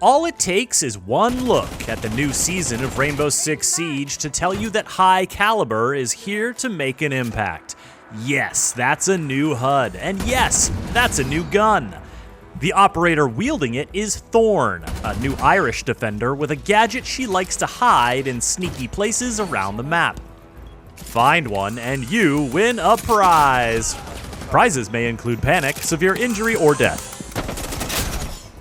All it takes is one look at the new season of Rainbow Six Siege to tell you that High Caliber is here to make an impact. Yes, that's a new HUD, and yes, that's a new gun. The operator wielding it is Thorn, a new Irish defender with a gadget she likes to hide in sneaky places around the map. Find one and you win a prize. Prizes may include panic, severe injury, or death.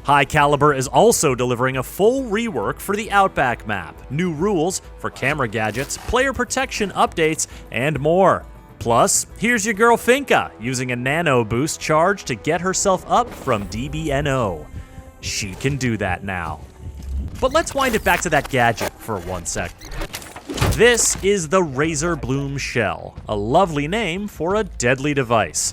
High Caliber is also delivering a full rework for the Outback map, new rules for camera gadgets, player protection updates, and more. Plus, here's your girl Finka using a nano boost charge to get herself up from DBNO. She can do that now. But let's wind it back to that gadget for 1 sec. This is the Razorbloom Shell, a lovely name for a deadly device.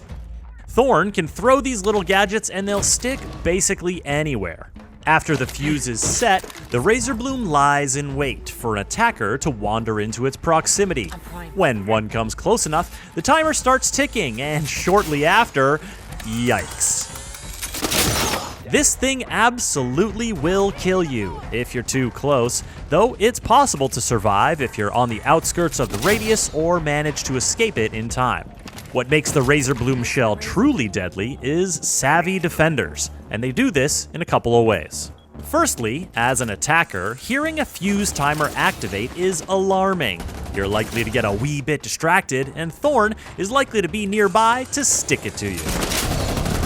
Thorn can throw these little gadgets and they'll stick basically anywhere. After the fuse is set, the Razorbloom lies in wait for an attacker to wander into its proximity. When one comes close enough, the timer starts ticking, and shortly after, yikes. This thing absolutely will kill you if you're too close, though it's possible to survive if you're on the outskirts of the radius or manage to escape it in time. What makes the Razorbloom Shell truly deadly is savvy defenders, and they do this in a couple of ways. Firstly, as an attacker, hearing a fuse timer activate is alarming. You're likely to get a wee bit distracted, and Thorn is likely to be nearby to stick it to you.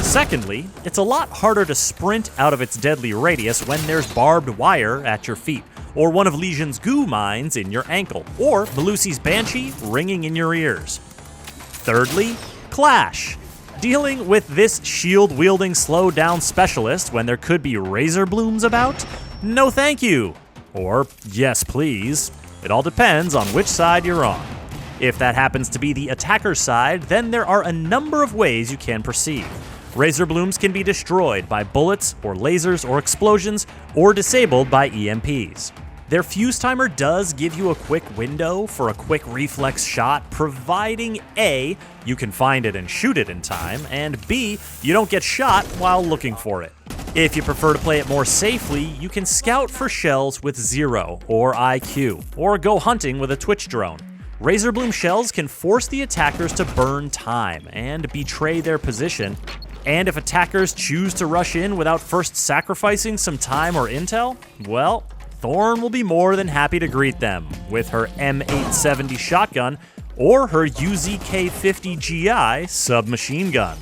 Secondly, it's a lot harder to sprint out of its deadly radius when there's barbed wire at your feet, or one of Legion's goo mines in your ankle, or Belusi's Banshee ringing in your ears. Thirdly, Clash. Dealing with this shield-wielding slow-down specialist when there could be Razorblooms about? No thank you. Or yes please. It all depends on which side you're on. If that happens to be the attacker's side, then there are a number of ways you can proceed. Razorblooms can be destroyed by bullets or lasers or explosions, or disabled by EMPs. Their fuse timer does give you a quick window for a quick reflex shot, providing A, you can find it and shoot it in time, and B, you don't get shot while looking for it. If you prefer to play it more safely, you can scout for shells with 0 or IQ, or go hunting with a Twitch drone. Razorbloom shells can force the attackers to burn time and betray their position, and if attackers choose to rush in without first sacrificing some time or intel, well, Thorn will be more than happy to greet them with her M870 shotgun or her UZK-50GI submachine gun.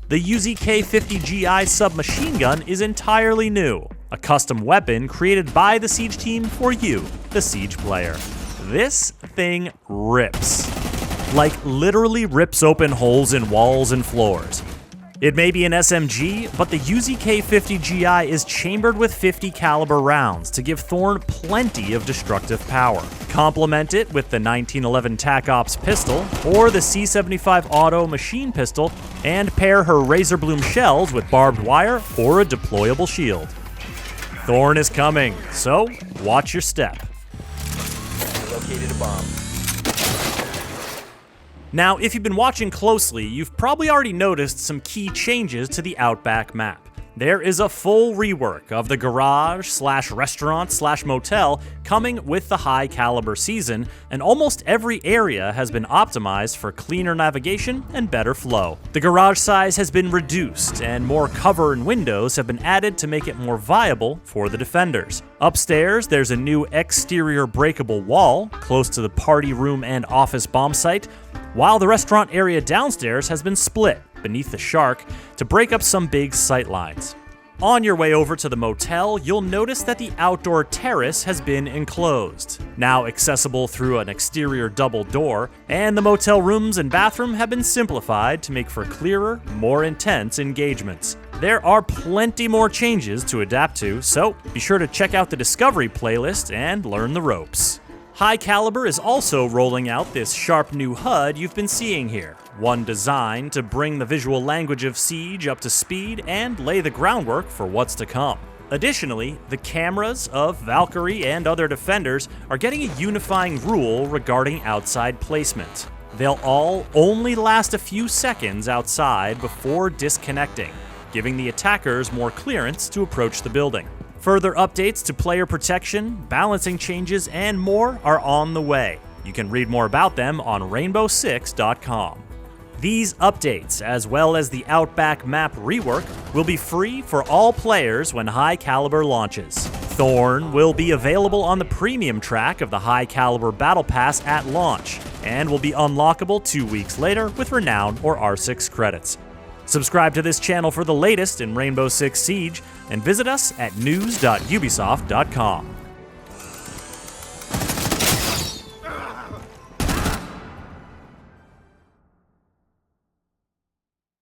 The UZK-50GI submachine gun is entirely new, a custom weapon created by the Siege team for you, the Siege player. This thing rips. Like literally rips open holes in walls and floors. It may be an SMG, but the UZK-50GI is chambered with 50 caliber rounds to give Thorn plenty of destructive power. Complement it with the 1911 TAC Ops pistol or the C75 Auto machine pistol, and pair her Razorbloom shells with barbed wire or a deployable shield. Thorn is coming, so watch your step. Located a bomb. Now, if you've been watching closely, you've probably already noticed some key changes to the Outback map. There is a full rework of the garage/restaurant/motel coming with the High Caliber season, and almost every area has been optimized for cleaner navigation and better flow. The garage size has been reduced, and more cover and windows have been added to make it more viable for the defenders. Upstairs, there's a new exterior breakable wall close to the party room and office bomb site, while the restaurant area downstairs has been split beneath the Shark to break up some big sight lines. On your way over to the motel, you'll notice that the outdoor terrace has been enclosed, now accessible through an exterior double door, and the motel rooms and bathroom have been simplified to make for clearer, more intense engagements. There are plenty more changes to adapt to, so be sure to check out the Discovery playlist and learn the ropes. High Caliber is also rolling out this sharp new HUD you've been seeing here, one designed to bring the visual language of Siege up to speed and lay the groundwork for what's to come. Additionally, the cameras of Valkyrie and other defenders are getting a unifying rule regarding outside placement. They'll all only last a few seconds outside before disconnecting, giving the attackers more clearance to approach the building. Further updates to player protection, balancing changes, and more are on the way. You can read more about them on rainbow6.com. These updates, as well as the Outback map rework, will be free for all players when High Caliber launches. Thorn will be available on the premium track of the High Caliber Battle Pass at launch, and will be unlockable 2 weeks later with Renown or R6 credits. Subscribe to this channel for the latest in Rainbow Six Siege, and visit us at news.ubisoft.com.